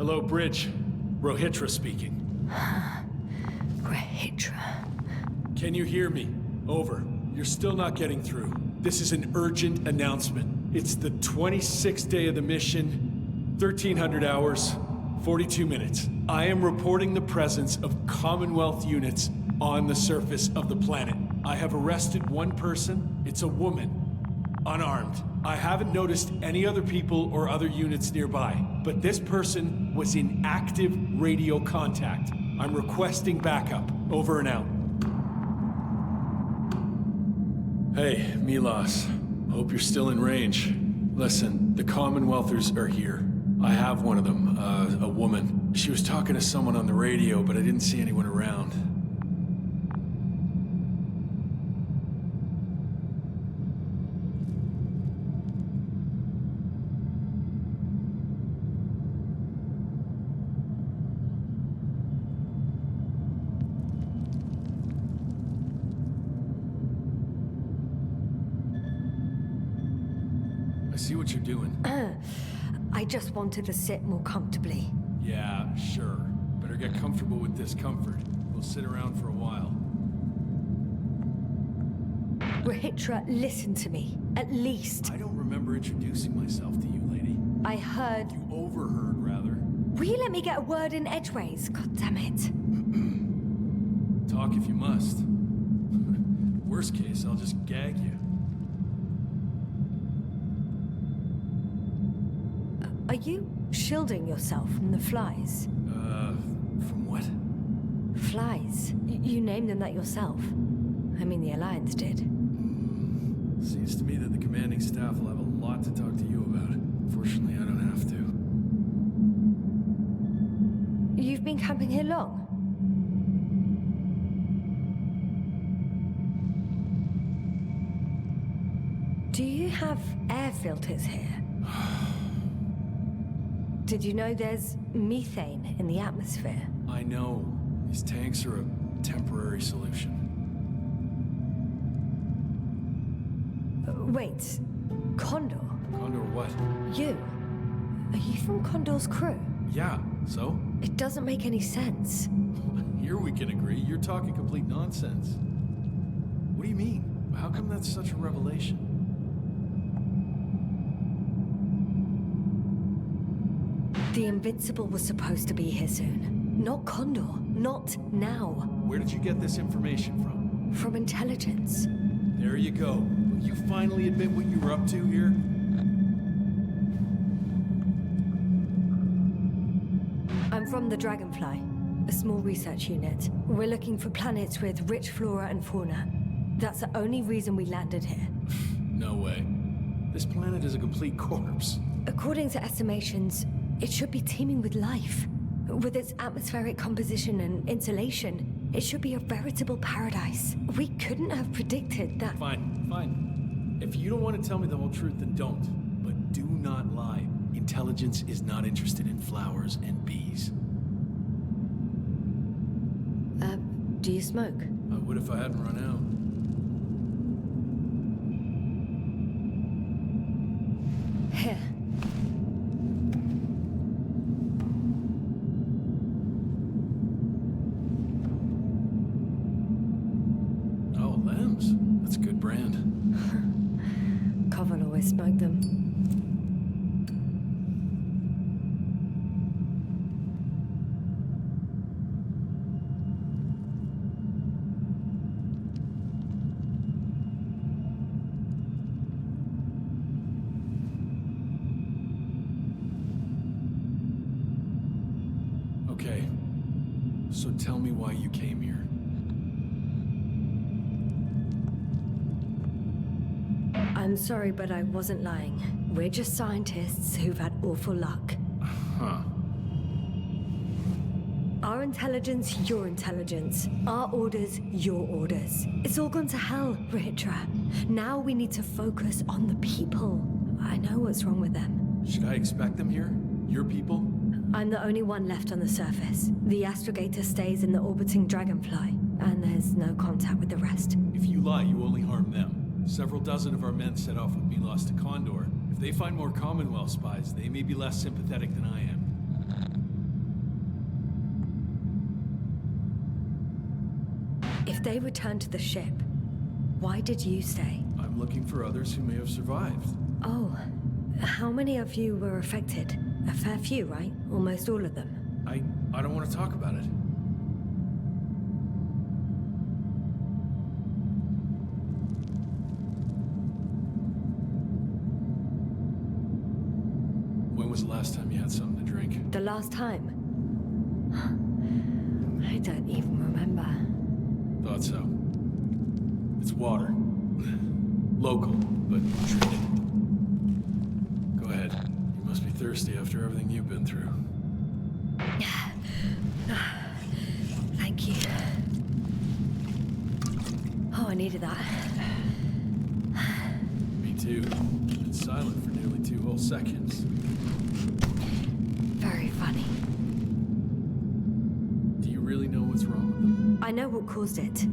Hello, Bridge. Rohitra speaking. Rohitra. Can you hear me? Over. You're still not getting through. This is an urgent announcement. It's the 26th day of the mission, 1300 hours, 42 minutes. I am reporting the presence of Commonwealth units on the surface of the planet. I have arrested one person. It's a woman. Unarmed. I haven't noticed any other people or other units nearby, but this person was in active radio contact. I'm requesting backup. Over and out. Hey, Milos. Hope you're still in range. Listen, the Commonwealthers are here. I have one of them, a woman. She was talking to someone on the radio, but I didn't see anyone around. I see what you're doing. I just wanted to sit more comfortably. Yeah, sure. Better get comfortable with discomfort. We'll sit around for a while. Rohitra, listen to me. At least. I don't remember introducing myself to you, lady. I heard... You overheard, rather. Will you let me get a word in edgeways? God damn it. Talk if you must. Worst case, I'll just gag you. Are you shielding yourself from the flies? From what? Flies. You named them that yourself. I mean, the Alliance did. Seems to me that the commanding staff will have a lot to talk to you about. Fortunately, I don't have to. You've been camping here long? Do you have air filters here? Did you know there's methane in the atmosphere? I know. These tanks are a temporary solution. Wait, Condor? Condor what? You? Are you from Condor's crew? Yeah, so? It doesn't make any sense. Here we can agree. You're talking complete nonsense. What do you mean? How come that's such a revelation? The Invincible was supposed to be here soon. Not Condor. Not now. Where did you get this information from? From intelligence. There you go. Will you finally admit what you were up to here? I'm from the Dragonfly, a small research unit. We're looking for planets with rich flora and fauna. That's the only reason we landed here. No way. This planet is a complete corpse. According to estimations, it should be teeming with life. With its atmospheric composition and insulation, it should be a veritable paradise. We couldn't have predicted that. Fine, fine. If you don't want to tell me the whole truth, then don't. But do not lie. Intelligence is not interested in flowers and bees. Do you smoke? I would if I hadn't run out. Here. Oh, Lems. That's a good brand. Covel always smoked them. Okay. So tell me why you came here. I'm sorry, but I wasn't lying. We're just scientists who've had awful luck. Huh. Our intelligence, your intelligence. Our orders, your orders. It's all gone to hell, Rohitra. Now we need to focus on the people. I know what's wrong with them. Should I expect them here? Your people? I'm the only one left on the surface. The astrogator stays in the orbiting Dragonfly, and there's no contact with the rest. If you lie, you only harm them. Several dozen of our men set off with Milos to Condor. If they find more Commonwealth spies, they may be less sympathetic than I am. They returned to the ship. Why did you stay? I'm looking for others who may have survived. Oh, how many of you were affected? A fair few, right? Almost all of them. I don't want to talk about it. When was the last time you had something to drink? The last time? I don't even remember. Thought so. It's water. Local, but treated. Go ahead. You must be thirsty after everything you've been through. Thank you. Oh, I needed that. Me too. Been silent for nearly 2 whole seconds. Very funny. Do you really know what's wrong with them? I know what caused it.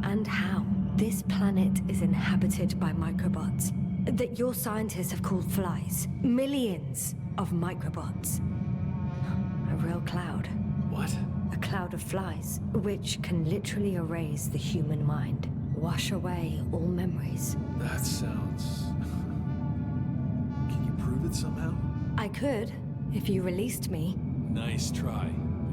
And how. This planet is inhabited by microbots that your scientists have called flies. Millions of microbots. A real cloud. What? A cloud of flies, which can literally erase the human mind. Wash away all memories. That sounds... Can you prove it somehow? I could, if you released me. Nice try.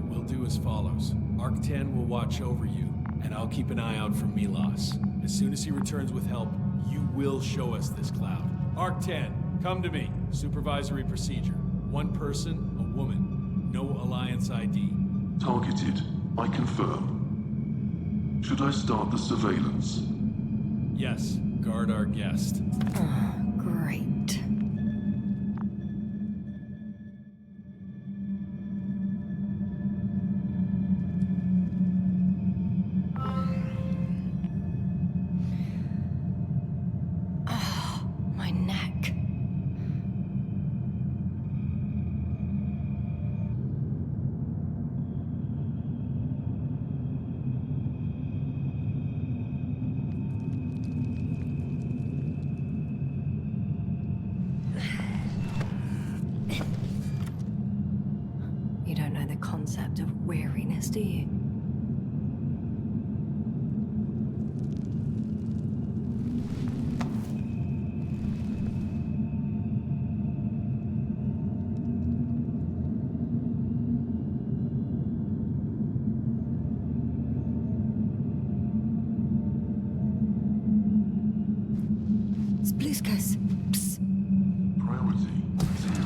But we'll do as follows. Arc-10 will watch over you, and I'll keep an eye out for Milos. As soon as he returns with help, you will show us this cloud. Arc-10, come to me. Supervisory procedure. One person, a woman. No Alliance ID. Targeted. I confirm. Should I start the surveillance? Yes, guard our guest. Great. My neck. You don't know the concept of weariness, do you? Spluskas. Psst. Priority 0.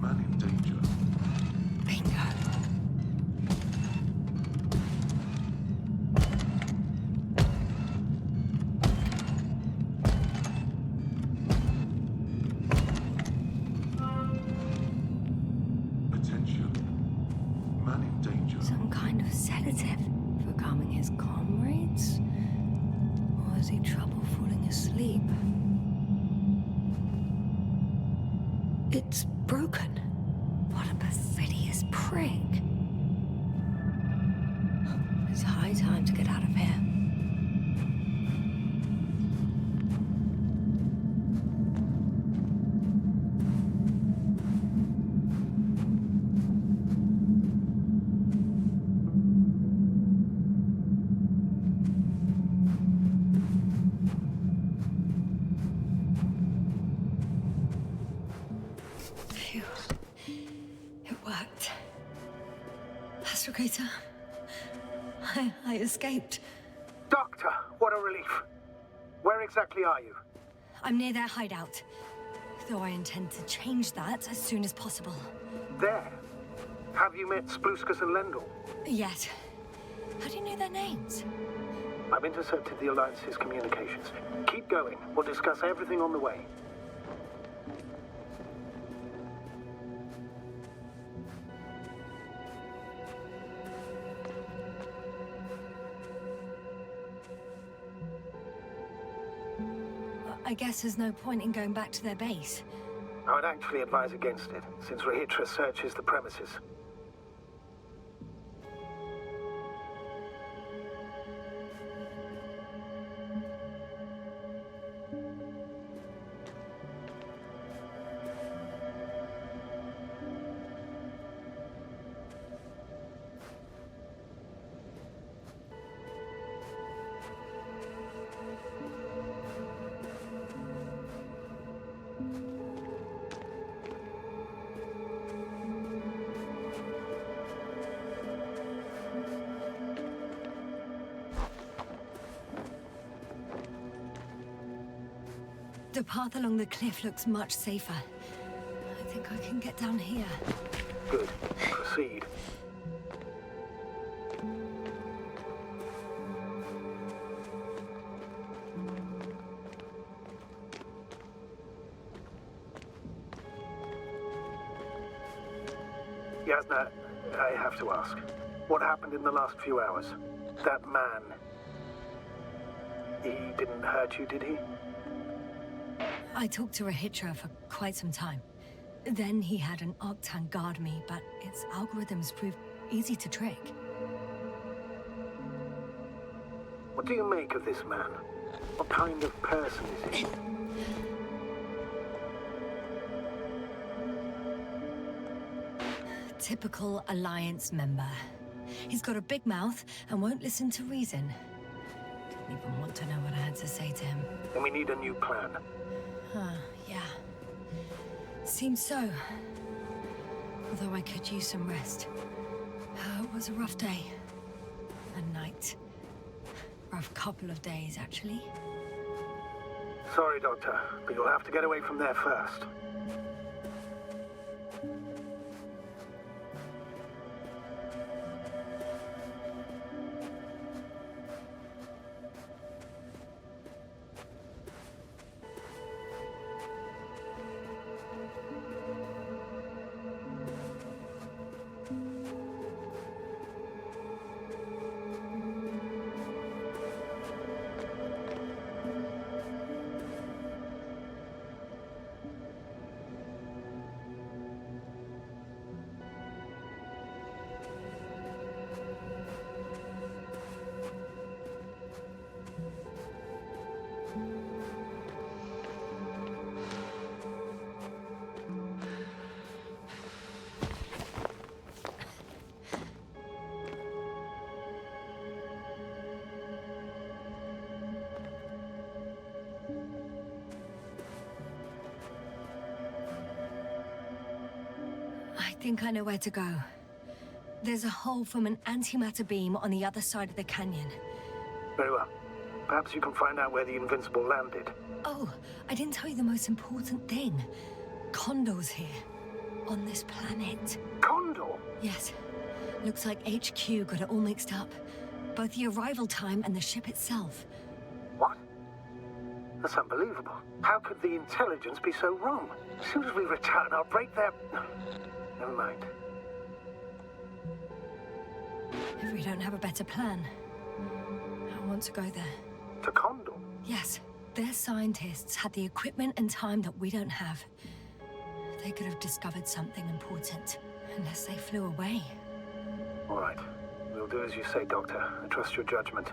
Man in danger. Bingo. Attention. Man in danger. Some kind of sedative for calming his comrades? Or has he trouble falling asleep? It's broken. What a perfidious prick. It's high time to get out of here. Phew. It worked. Astrogator. I escaped. Doctor, what a relief. Where exactly are you? I'm near their hideout. Though I intend to change that as soon as possible. There. Have you met Spluskas and Lendl? Yet. How do you know their names? I've intercepted the Alliance's communications. Keep going. We'll discuss everything on the way. I guess there's no point in going back to their base. I would actually advise against it, since Rahitra searches the premises. The path along the cliff looks much safer. I think I can get down here. Good. Proceed. Yasna, I have to ask. What happened in the last few hours? That man... He didn't hurt you, did he? I talked to Rahitra for quite some time. Then he had an Octan guard me, but its algorithms proved easy to trick. What do you make of this man? What kind of person is he? Typical Alliance member. He's got a big mouth and won't listen to reason. Didn't even want to know what I had to say to him. And we need a new plan. Yeah. Seems so. Although I could use some rest. It was a rough day. A night. Rough couple of days, actually. Sorry, Doctor, but you'll have to get away from there first. I think I know where to go. There's a hole from an antimatter beam on the other side of the canyon. Very well. Perhaps you can find out where the Invincible landed. Oh, I didn't tell you the most important thing. Condor's here. On this planet. Condor? Yes. Looks like HQ got it all mixed up. Both the arrival time and the ship itself. What? That's unbelievable. How could the intelligence be so wrong? As soon as we return, I'll break their... Never mind. If we don't have a better plan, I want to go there. To Condor? Yes. Their scientists had the equipment and time that we don't have. They could have discovered something important, unless they flew away. All right. We'll do as you say, Doctor. I trust your judgment.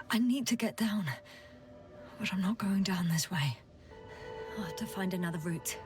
I need to get down, but I'm not going down this way. I'll have to find another route.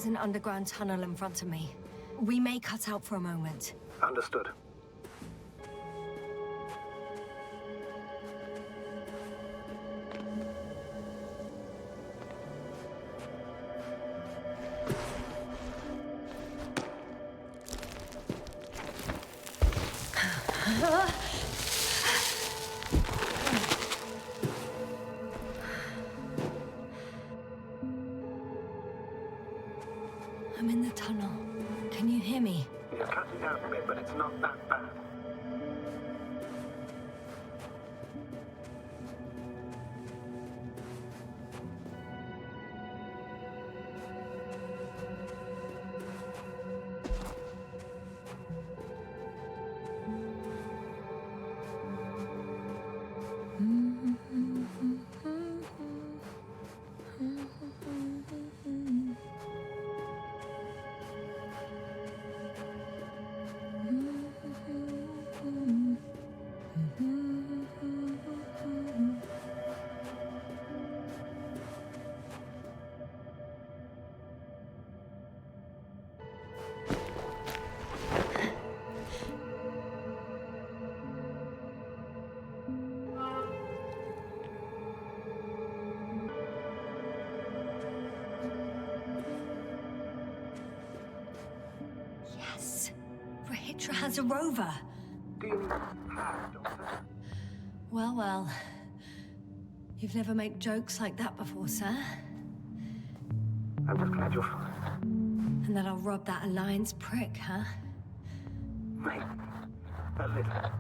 There's an underground tunnel in front of me. We may cut out for a moment. Understood. I'm in the tunnel. Can you hear me? You're cutting out a bit, but it's not that bad. Yes. Rahitra has a rover. Do you have, Doctor? Well, well. You've never made jokes like that before, sir. I'm just glad you're fine. And that I'll rob that Alliance prick, huh? Maybe. A little.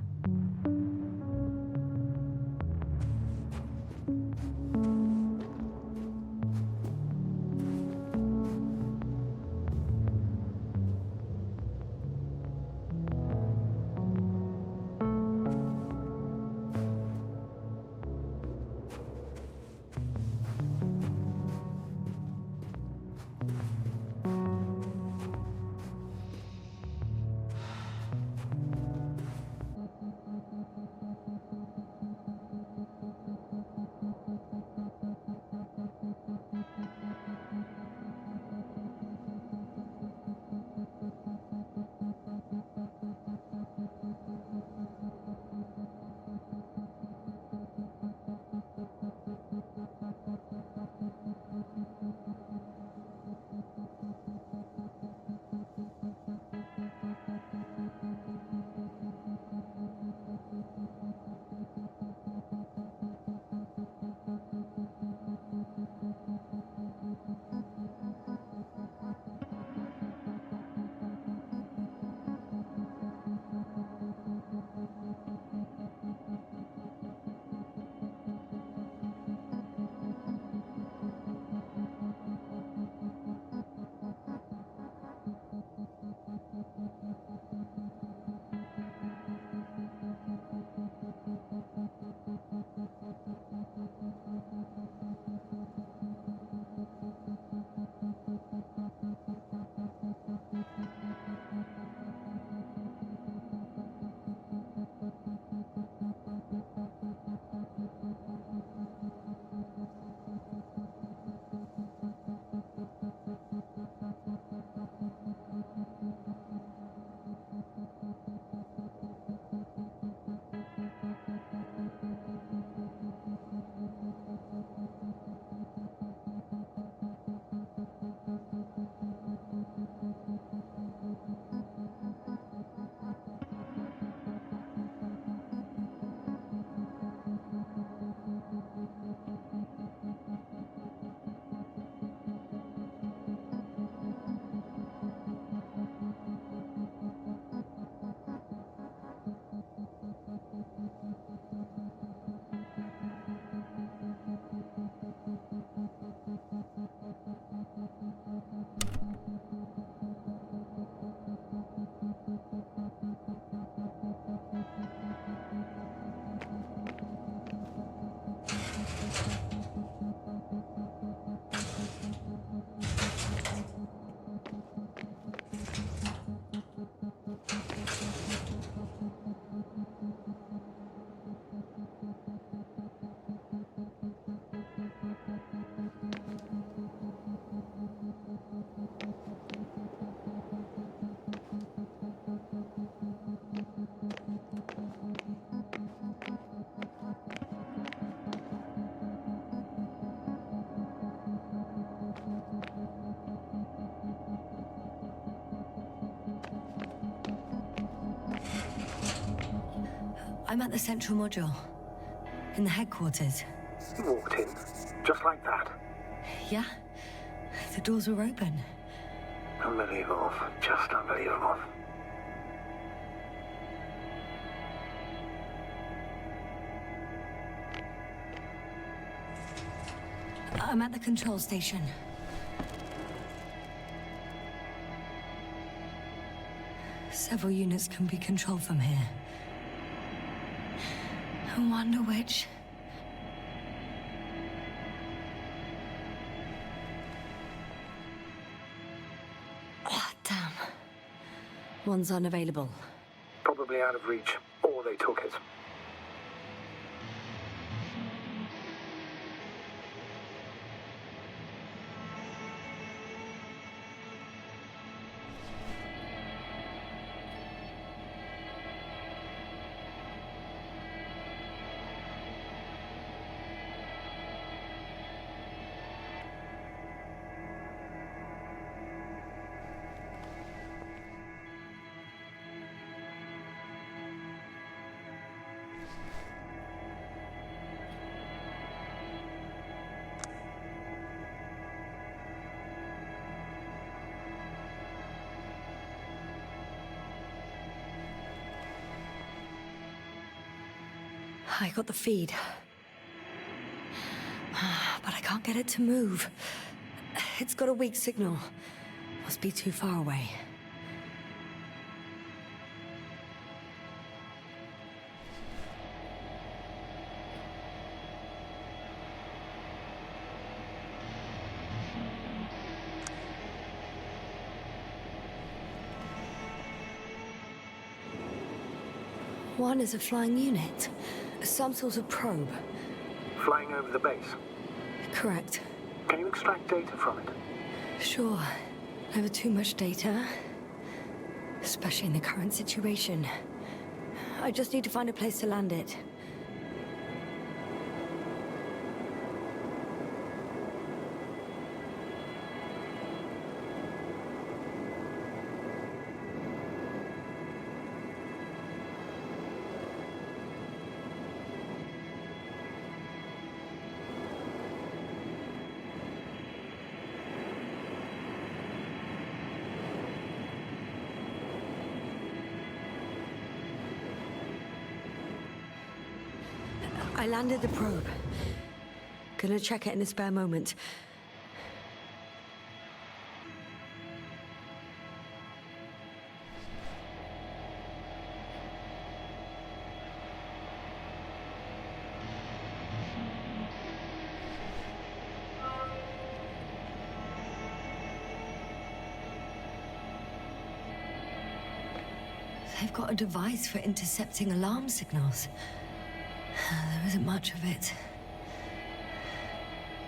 I'm at the central module. In the headquarters. You walked in, just like that. Yeah? The doors were open. Unbelievable. Just unbelievable. I'm at the control station. Several units can be controlled from here. I wonder which... Oh, damn. One's unavailable. Probably out of reach, or they took it. I got the feed. But I can't get it to move. It's got a weak signal. Must be too far away. One is a flying unit. Some sort of probe. Flying over the base. Correct. Can you extract data from it? Sure. Never too much data. Especially in the current situation. I just need to find a place to land it. I landed the probe. Gonna check it in a spare moment. They've got a device for intercepting alarm signals. There isn't much of it.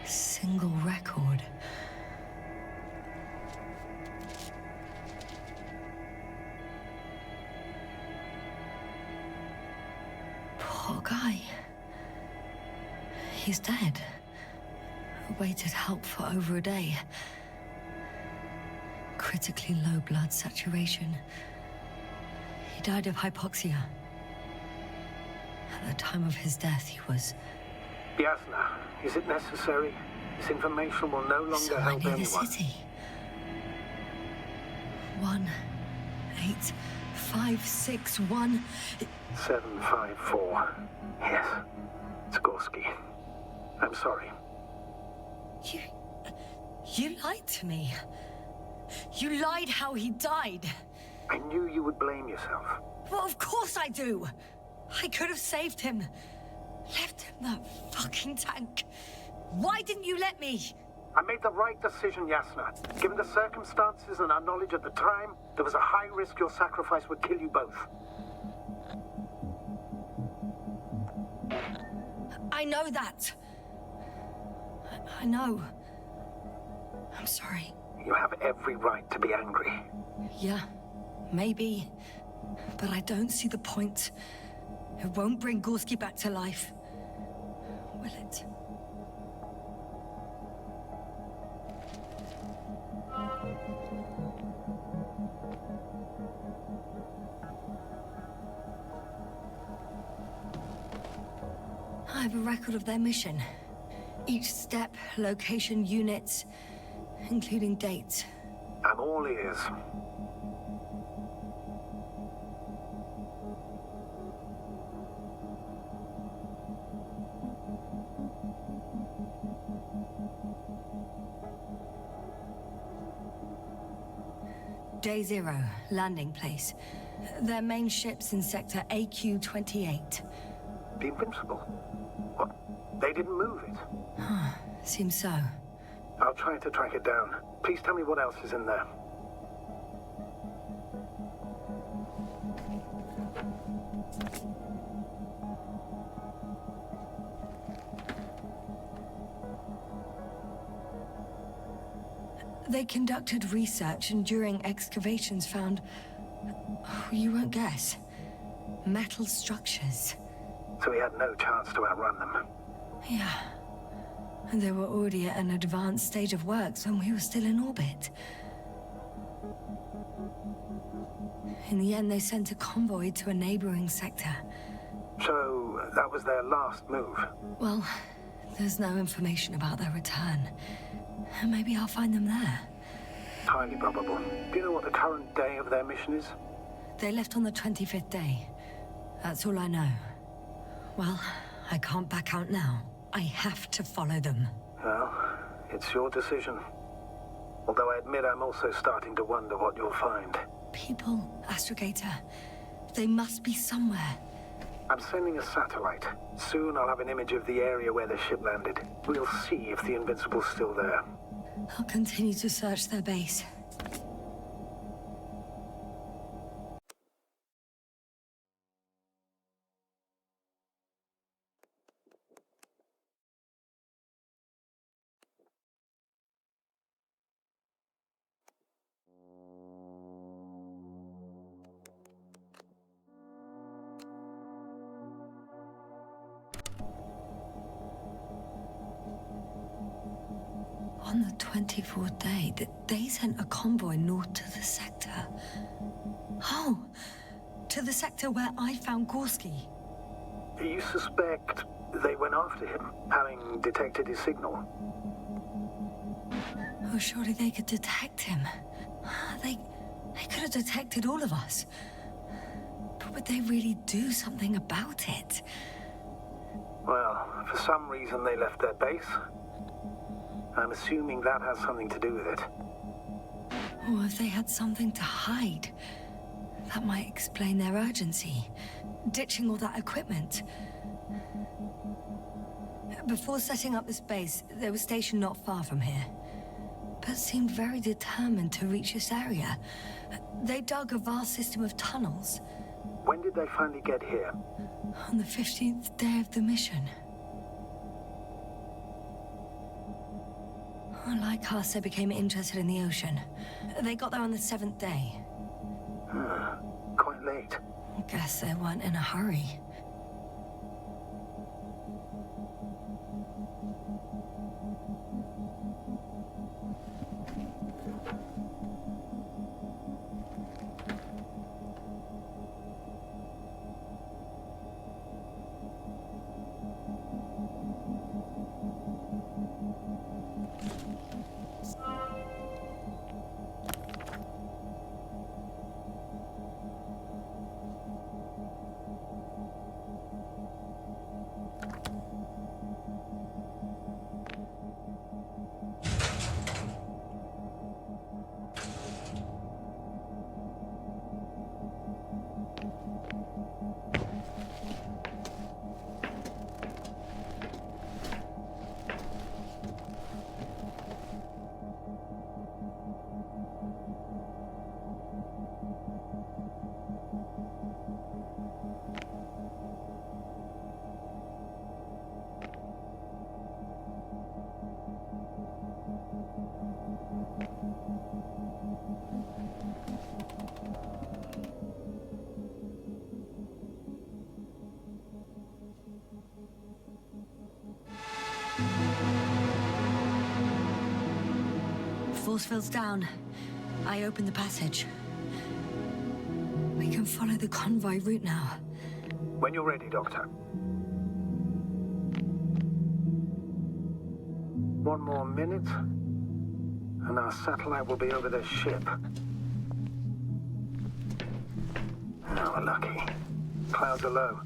Single record. Poor guy. He's dead. Waited help for over a day. Critically low blood saturation. He died of hypoxia. At the time of his death, he was... Yasna, is it necessary? This information will no longer So I help near the anyone. city. 18561. 754. Yes. Skorsky. I'm sorry. You lied to me. You lied how he died. I knew you would blame yourself. Well, of course I do. I could have saved him. Left him that fucking tank. Why didn't you let me? I made the right decision, Yasna. Given the circumstances and our knowledge at the time, there was a high risk your sacrifice would kill you both. I know that. I know. I'm sorry. You have every right to be angry. Yeah, maybe. But I don't see the point. It won't bring Gorski back to life. Will it? have a record of their mission. Each step, location, units, including dates. I'm all ears. Day 0, landing place. Their main ship's in sector AQ-28. The Invincible? What? They didn't move it? Seems so. I'll try to track it down. Please tell me what else is in there. They conducted research and during excavations found... oh, you won't guess. Metal structures. So we had no chance to outrun them. Yeah. And they were already at an advanced stage of works when we were still in orbit. In the end, they sent a convoy to a neighboring sector. So that was their last move? Well, there's no information about their return. Maybe I'll find them there. Highly probable. Do you know what the current day of their mission is? They left on the 25th day. That's all I know. Well, I can't back out now. I have to follow them. Well, it's your decision. Although I admit I'm also starting to wonder what you'll find. People, Astrogator. They must be somewhere. I'm sending a satellite. Soon I'll have an image of the area where the ship landed. We'll see if the Invincible's still there. I'll continue to search their base. On the 24th day, they sent a convoy north to the sector. Oh, to the sector where I found Gorski. You suspect they went after him, having detected his signal? Oh, surely they could detect him. They could have detected all of us. But would they really do something about it? Well, for some reason they left their base. I'm assuming that has something to do with it. Or if they had something to hide, that might explain their urgency. Ditching all that equipment. Before setting up this base, they were stationed not far from here. But seemed very determined to reach this area. They dug a vast system of tunnels. When did they finally get here? On the 15th day of the mission. Like us, they became interested in the ocean. They got there on the 7th day. Quite late. Guess they weren't in a hurry. Force field's down. I opened the passage. We can follow the convoy route now. When you're ready, Doctor. One more minute, and our satellite will be over their ship. Now we're lucky. Clouds are low.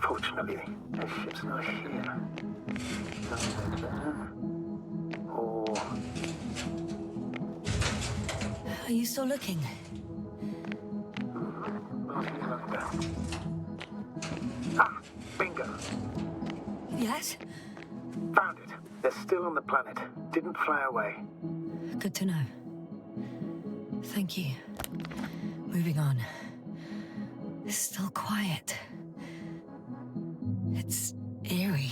Fortunately, their ship's not here. Not there. Or... Are you still looking? Ah, bingo. Yes? Found it. They're still on the planet. Didn't fly away. Good to know. Thank you. Moving on. It's still quiet. It's eerie.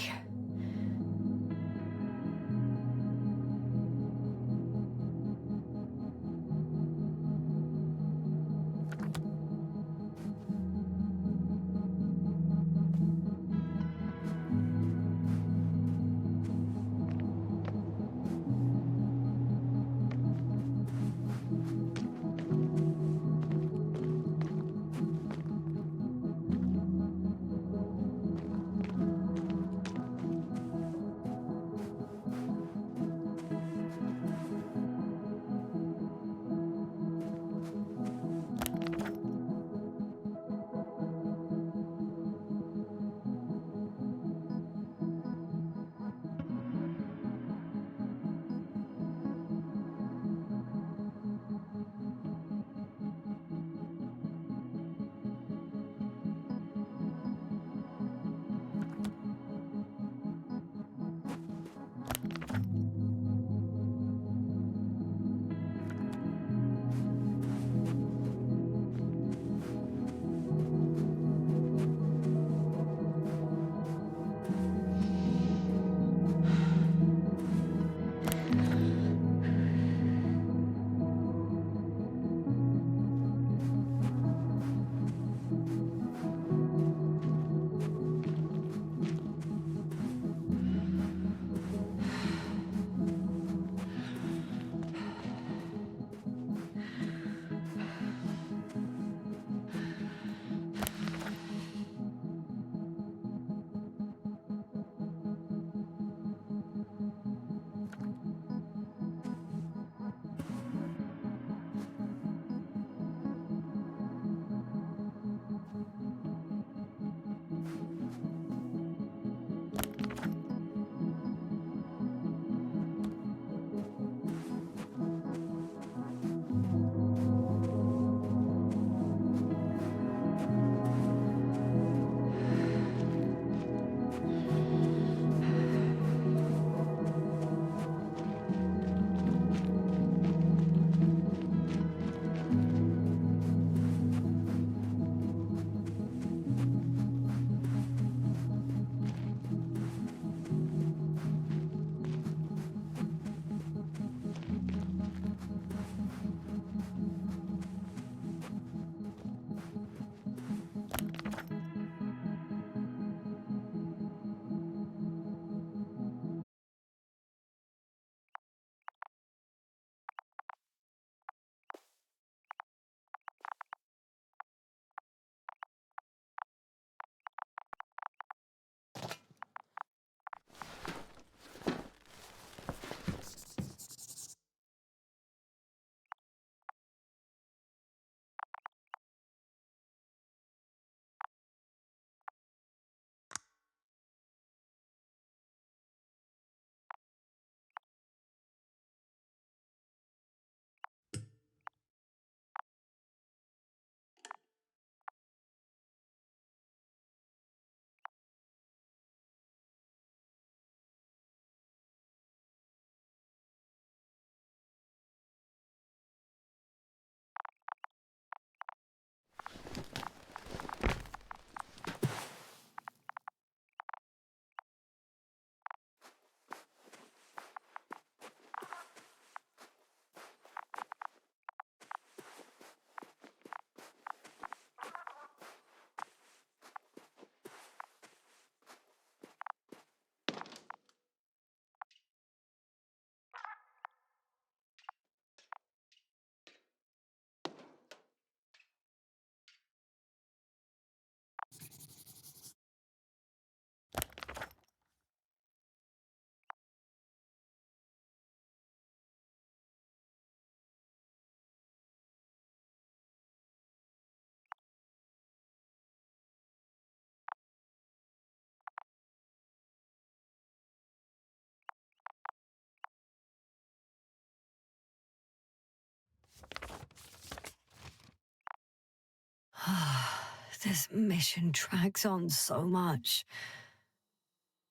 This mission drags on so much.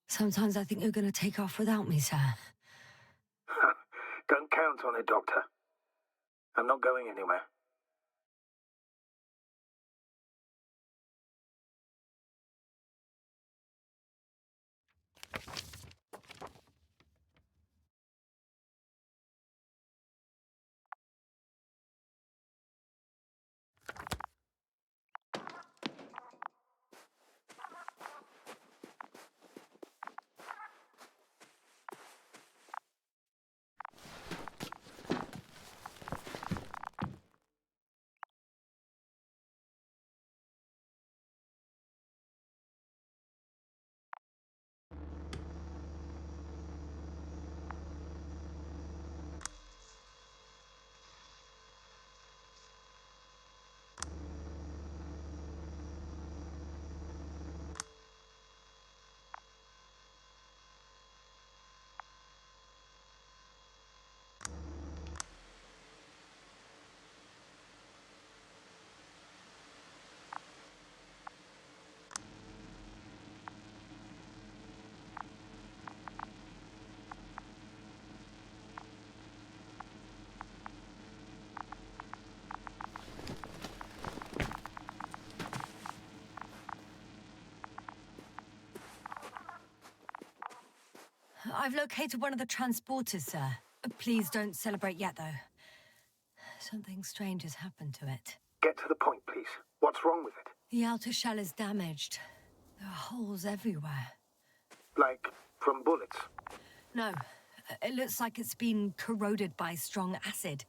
Sometimes I think you're going to take off without me, sir. Don't count on it, Doctor. I'm not going anywhere. I've located one of the transporters, sir. Please don't celebrate yet, though. Something strange has happened to it. Get to the point, please. What's wrong with it? The outer shell is damaged. There are holes everywhere. Like, from bullets? No, it looks like it's been corroded by strong acid.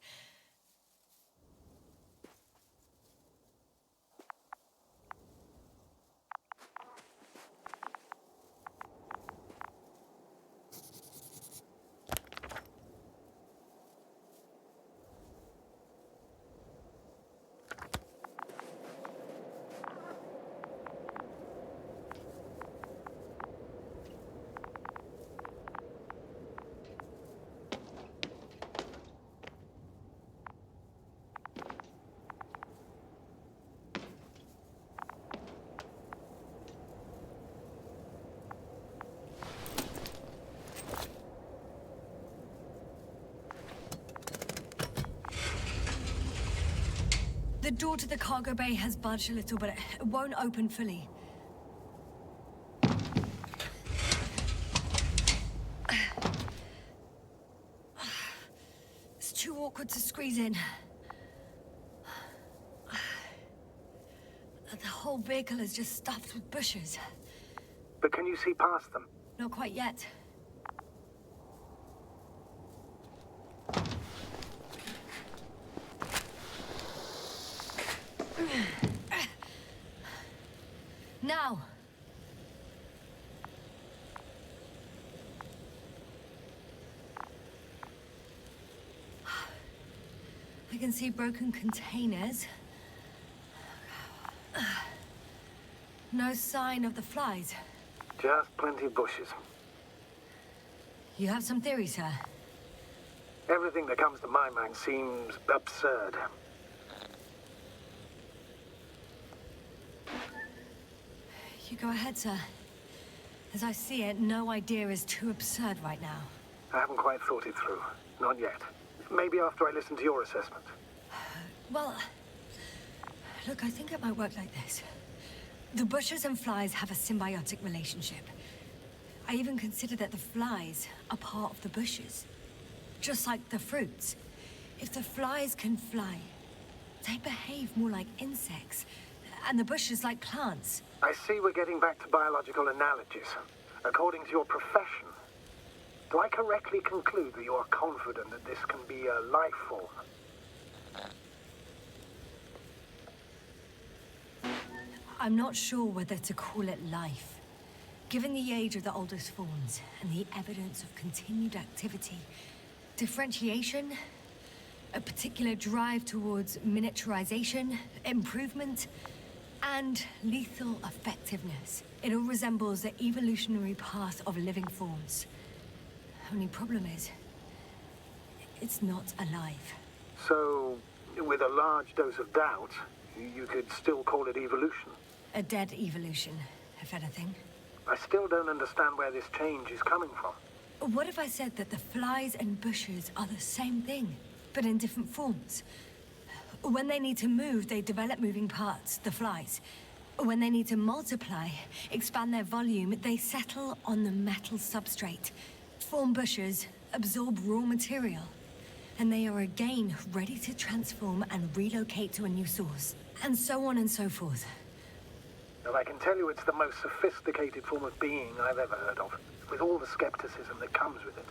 The door to the cargo bay has budged a little, but it won't open fully. It's too awkward to squeeze in. The whole vehicle is just stuffed with bushes. But can you see past them? Not quite yet. Now! I can see broken containers. No sign of the flies. Just plenty of bushes. You have some theories, sir? Everything that comes to my mind seems absurd. You go ahead, sir. As I see it, no idea is too absurd right now. I haven't quite thought it through. Not yet. Maybe after I listen to your assessment. Well, look, I think it might work like this. The bushes and flies have a symbiotic relationship. I even consider that the flies are part of the bushes. Just like the fruits. If the flies can fly, they behave more like insects, and the bushes like plants. I see we're getting back to biological analogies. According to your profession, do I correctly conclude that you are confident that this can be a life form? I'm not sure whether to call it life. Given the age of the oldest forms and the evidence of continued activity, differentiation, a particular drive towards miniaturization, improvement, and lethal effectiveness. It all resembles the evolutionary path of living forms. Only problem is, it's not alive. So, with a large dose of doubt, you could still call it evolution? A dead evolution, if anything. I still don't understand where this change is coming from. What if I said that the flies and bushes are the same thing, but in different forms? When they need to move, they develop moving parts, the flies. When they need to multiply, expand their volume, they settle on the metal substrate, form bushes, absorb raw material. And they are again ready to transform and relocate to a new source. And so on and so forth. And I can tell you it's the most sophisticated form of being I've ever heard of, with all the skepticism that comes with it.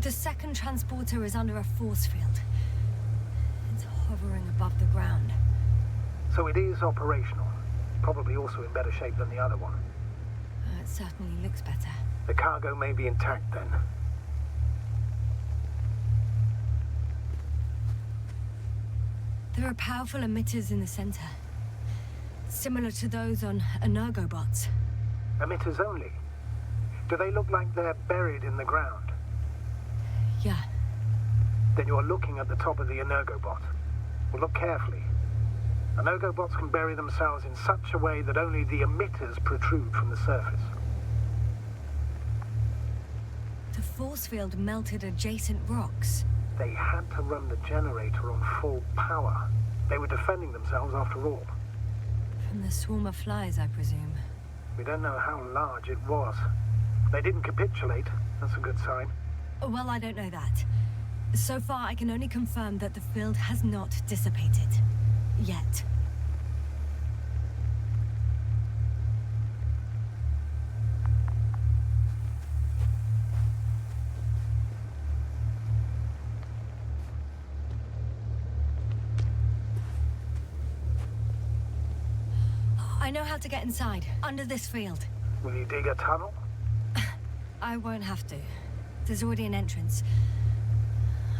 The second transporter is under a force field. It's hovering above the ground. So it is operational. Probably also in better shape than the other one. It certainly looks better. The cargo may be intact then. There are powerful emitters in the center. Similar to those on energobots. Emitters only? Do they look like they're buried in the ground? Yeah. Then you're looking at the top of the energobot. Well, look carefully. Energobots can bury themselves in such a way that only the emitters protrude from the surface. The force field melted adjacent rocks. They had to run the generator on full power. They were defending themselves after all. From the swarm of flies, I presume. We don't know how large it was. They didn't capitulate. That's a good sign. Well, I don't know that. So far, I can only confirm that the field has not dissipated. Yet. I know how to get inside, under this field. Will you dig a tunnel? I won't have to. There's already an entrance.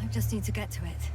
I just need to get to it.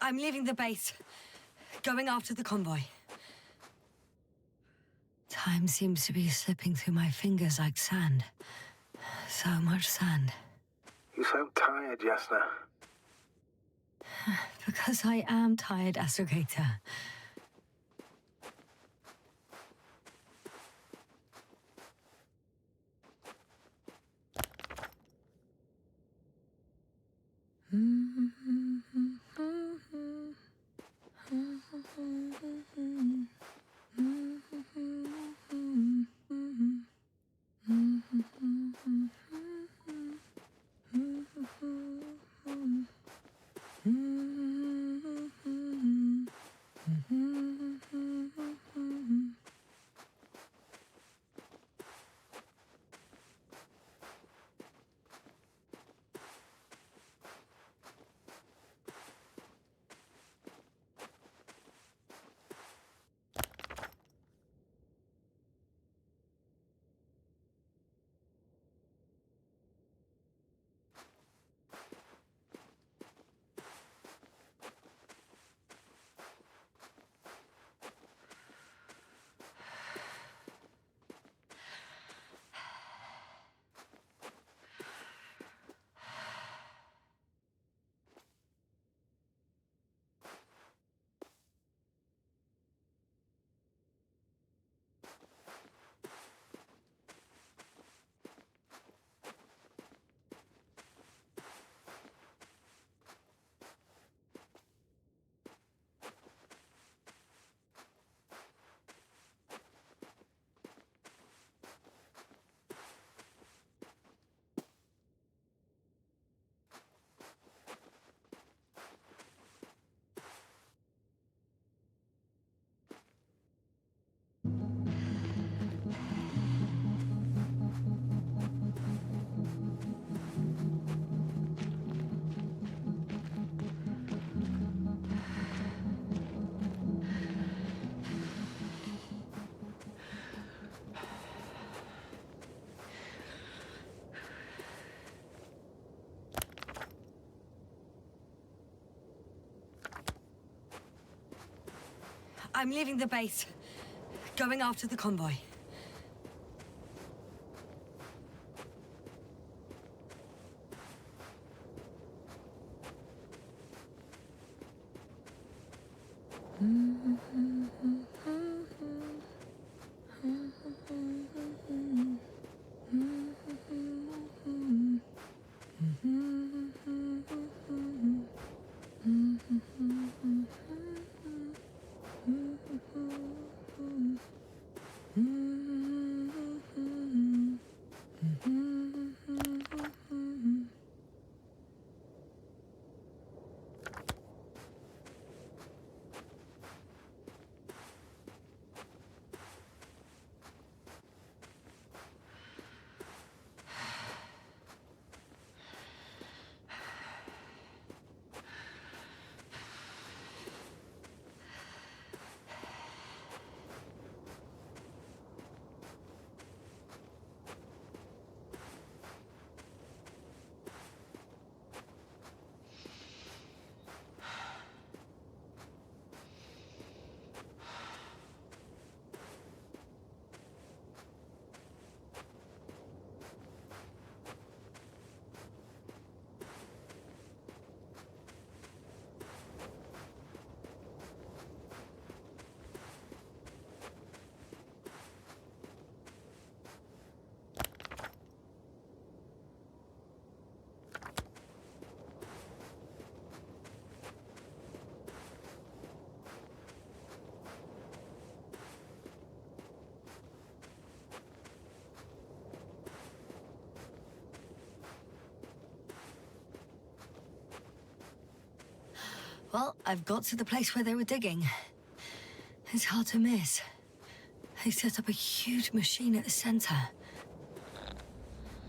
I'm leaving the base. Going after the convoy. Time seems to be slipping through my fingers like sand. So much sand. You sound tired, Yasna. Because I am tired, Astrogator. I'm leaving the base. Going after the convoy. Well, I've got to the place where they were digging. It's hard to miss. They set up a huge machine at the center.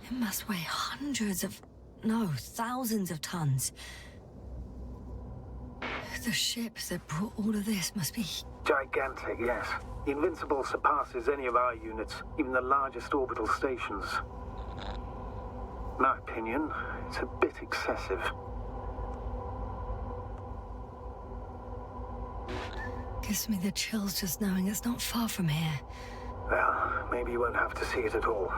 It must weigh thousands of tons. The ship that brought all of this must be... Gigantic, yes. The Invincible surpasses any of our units, even the largest orbital stations. In my opinion, it's a bit excessive. Gives me the chills just knowing it's not far from here. Well, maybe you won't have to see it at all.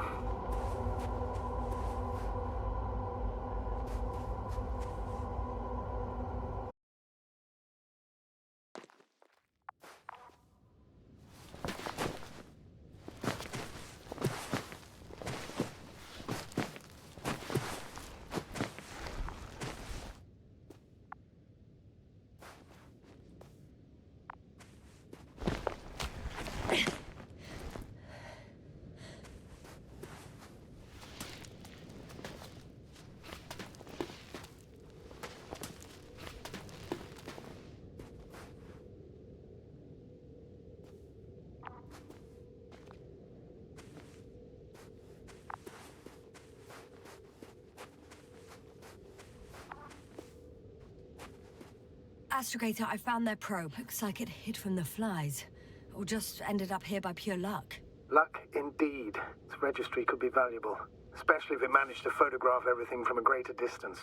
Astrogator, I found their probe. Looks like it hid from the flies. Or just ended up here by pure luck. Luck indeed. Its registry could be valuable, especially if it managed to photograph everything from a greater distance.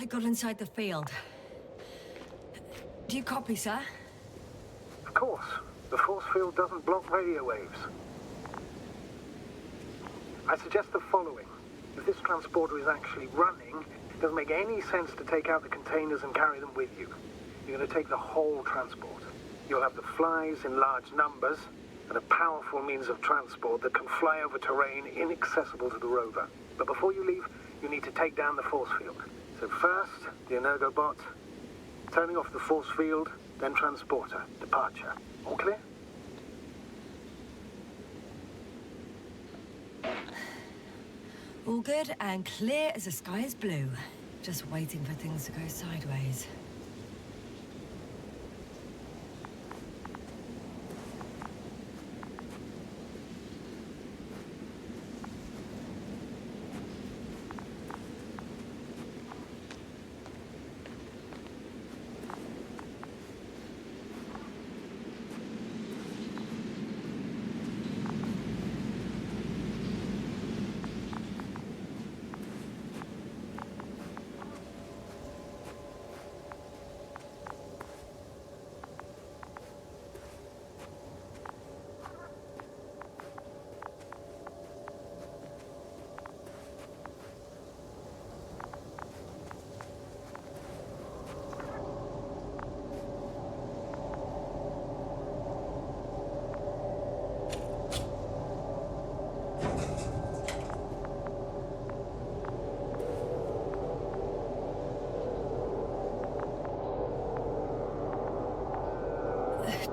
got inside the field. Do you copy, sir? Of course. The force field doesn't block radio waves. I suggest the following. If this transporter is actually running, it doesn't make any sense to take out the containers and carry them with you. You're going to take the whole transport. You'll have the flies in large numbers, and a powerful means of transport that can fly over terrain inaccessible to the rover. But before you leave, you need to take down the force field. So first, the Energobot, turning off the force field, then transporter, departure. All clear? All good and clear as the sky is blue. Just waiting for things to go sideways.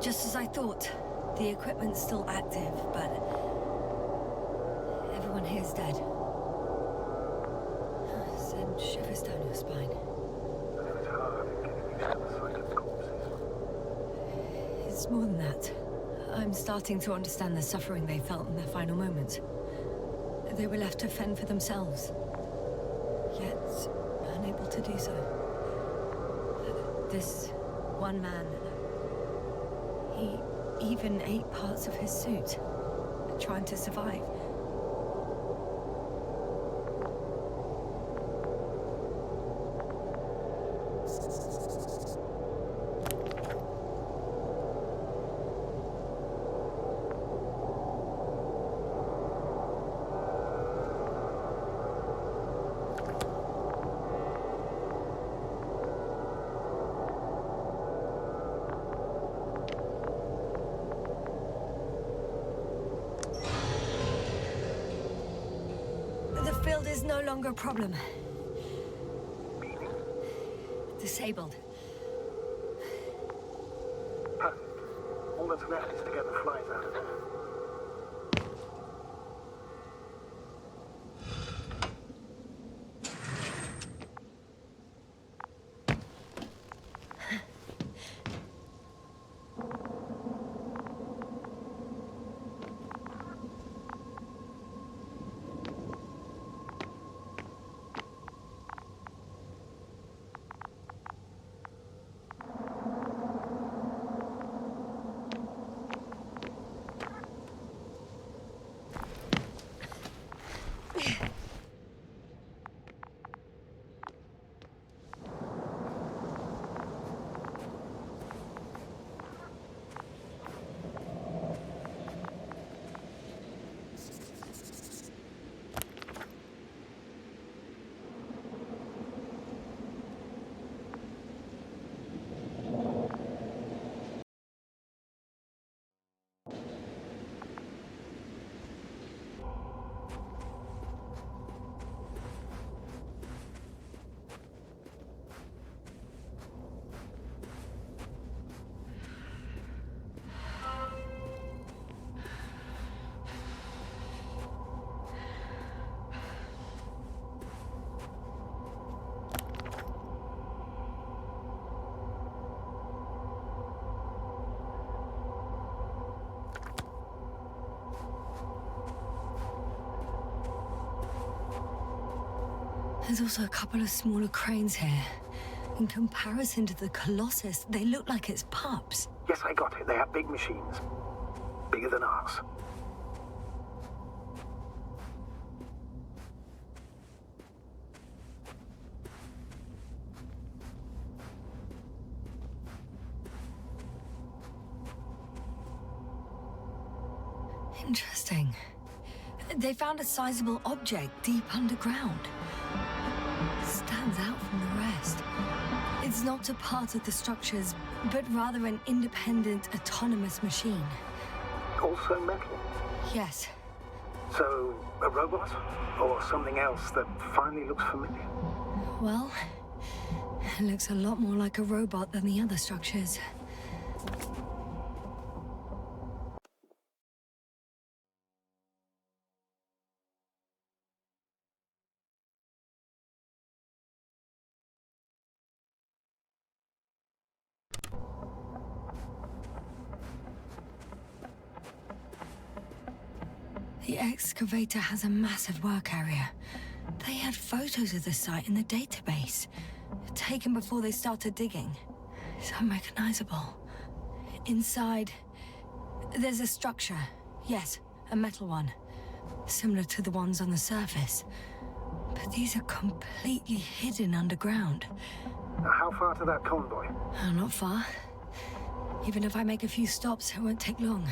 Just as I thought. The equipment's still active, but everyone here's dead. Send shivers down your spine. It's hard getting used to the sight of corpses. It's more than that. I'm starting to understand the suffering they felt in their final moments. They were left to fend for themselves, yet unable to do so. This one man, he even ate parts of his suit, trying to survive. The field is no longer a problem. Meaning? Disabled. Perfect. All that's left is to get the flies out of there. There's also a couple of smaller cranes here. In comparison to the Colossus, they look like it's pups. Yes, I got it. They have big machines. Bigger than ours. Interesting. They found a sizable object deep underground. Stands out from the rest. It's not a part of the structures, but rather an independent, autonomous machine. Also metal. Yes. So, a robot? Or something else that finally looks familiar? Well, it looks a lot more like a robot than the other structures. The excavator has a massive work area. They had photos of the site in the database, taken before they started digging. It's unrecognizable. Inside, there's a structure. Yes, a metal one. Similar to the ones on the surface. But these are completely hidden underground. How far to that convoy? Not far. Even if I make a few stops, it won't take long.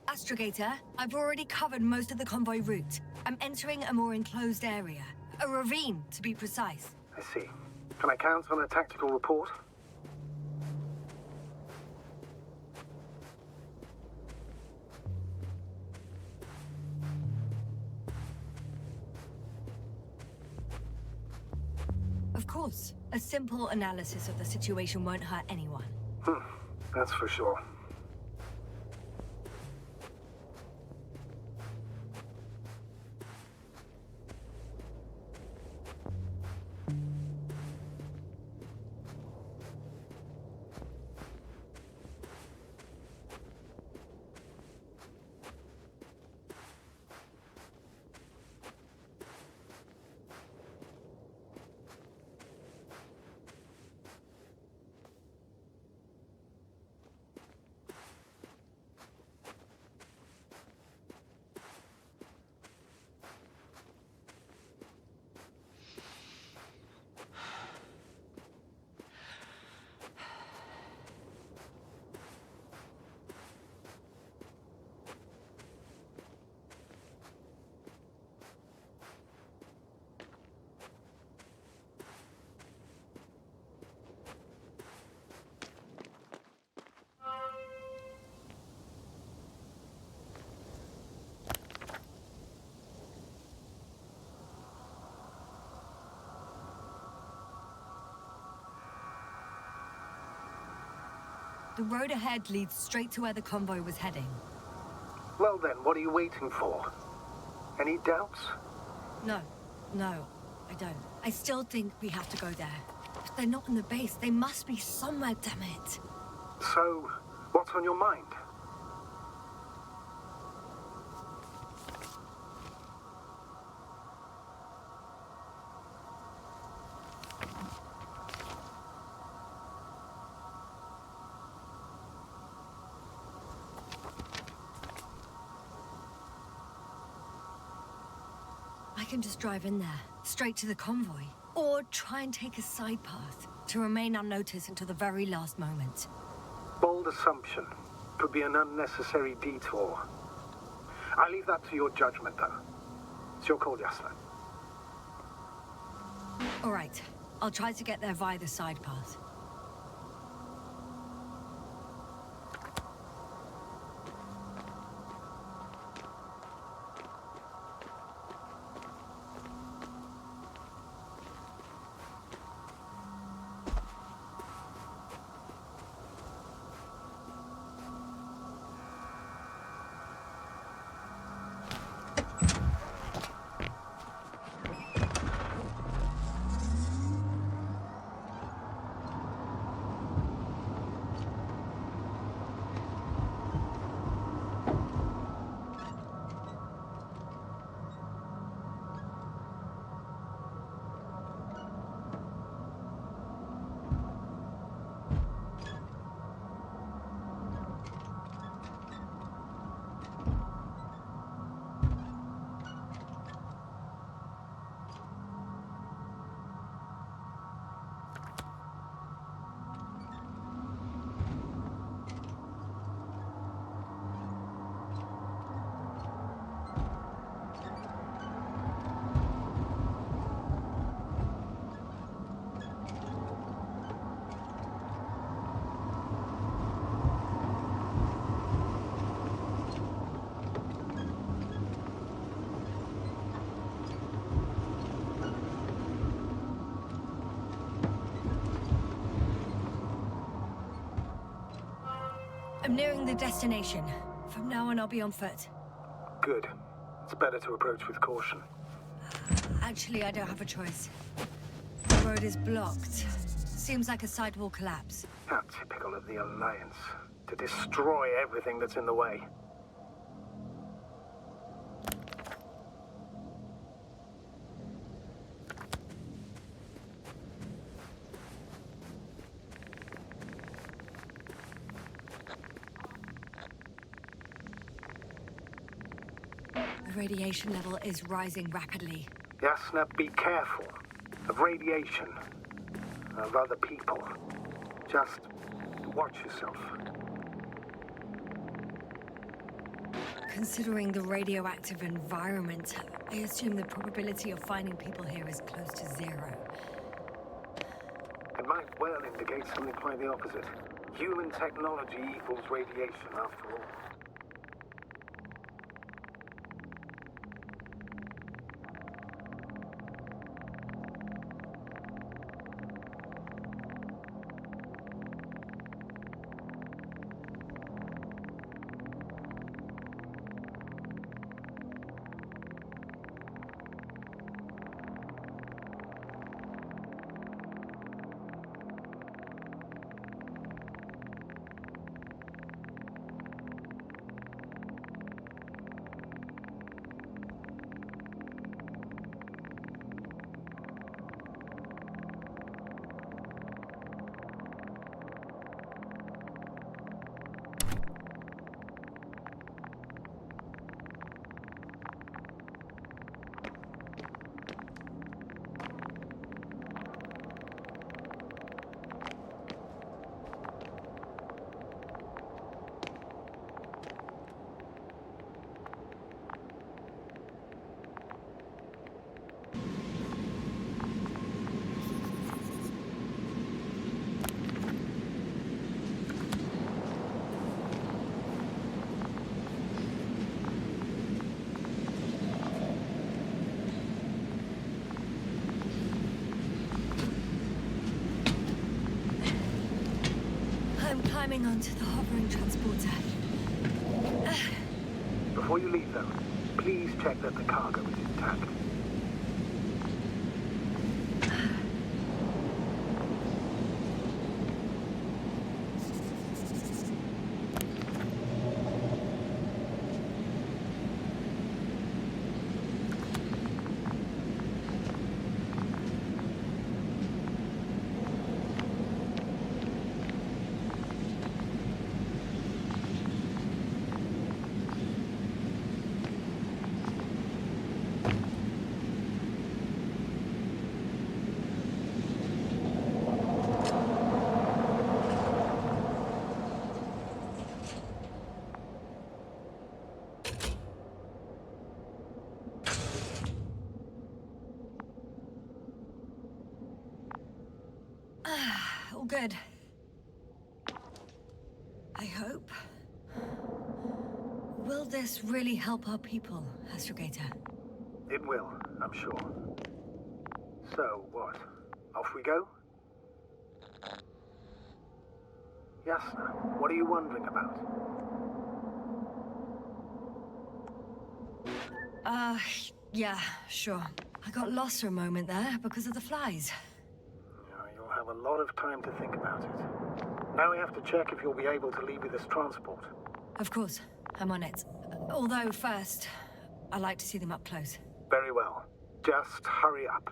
Astrogator, I've already covered most of the convoy route. I'm entering a more enclosed area. A ravine, to be precise. I see. Can I count on a tactical report? Of course. A simple analysis of the situation won't hurt anyone. That's for sure. The road ahead leads straight to where the convoy was heading. Well then, what are you waiting for? Any doubts? No, I don't. I still think we have to go there. If they're not in the base, they must be somewhere, damn it. So, what's on your mind? I can just drive in there, straight to the convoy. Or try and take a side path to remain unnoticed until the very last moment. Bold assumption. Could be an unnecessary detour. I leave that to your judgment, though. It's your call, Yasna. All right, I'll try to get there via the side path. I'm nearing the destination. From now on, I'll be on foot. Good. It's better to approach with caution. Actually, I don't have a choice. The road is blocked. Seems like a sidewall collapse. How typical of the Alliance. To destroy everything that's in the way. The radiation level is rising rapidly. Yasna, be careful. Of radiation. Of other people. Just watch yourself. Considering the radioactive environment, I assume the probability of finding people here is close to zero. It might well indicate something quite the opposite. Human technology equals radiation, after all. I'm climbing onto the hovering transporter. Before you leave, though, please check that the cargo is intact. All good. I hope. Will this really help our people, Astrogator? It will, I'm sure. So, what? Off we go? Yasna, what are you wondering about? Yeah, sure. I got lost for a moment there because of the flies. You'll have a lot of time to think about it. Now we have to check if you'll be able to leave with this transport. Of course, I'm on it. Although first, I like to see them up close. Very well. Just hurry up.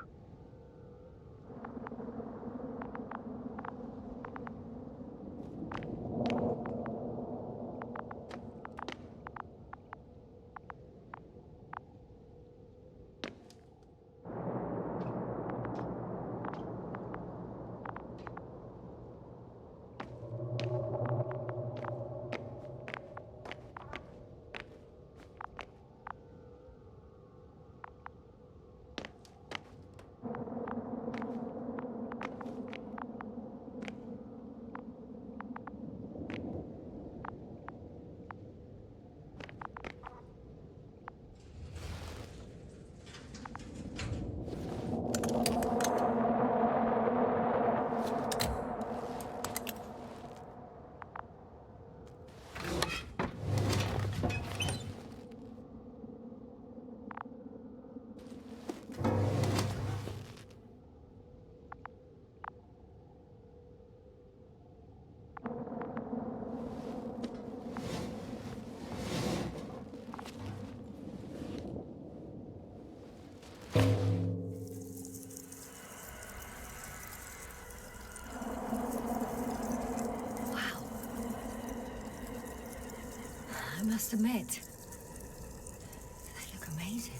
I must admit, they look amazing.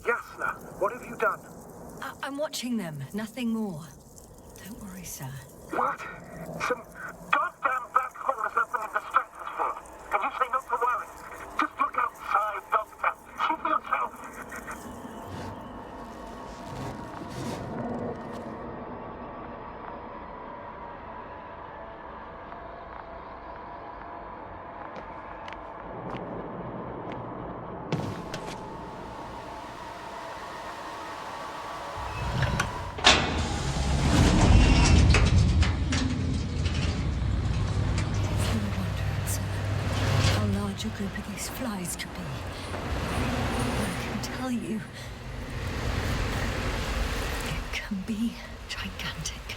Yasna, what have you done? I'm watching them, nothing more. Don't worry, sir. What? Some goddamn black hole has opened in the stratosphere. And you say not to worry. Just look outside, Doctor. See for yourself. A group of these flies could be. I can tell you, it can be gigantic.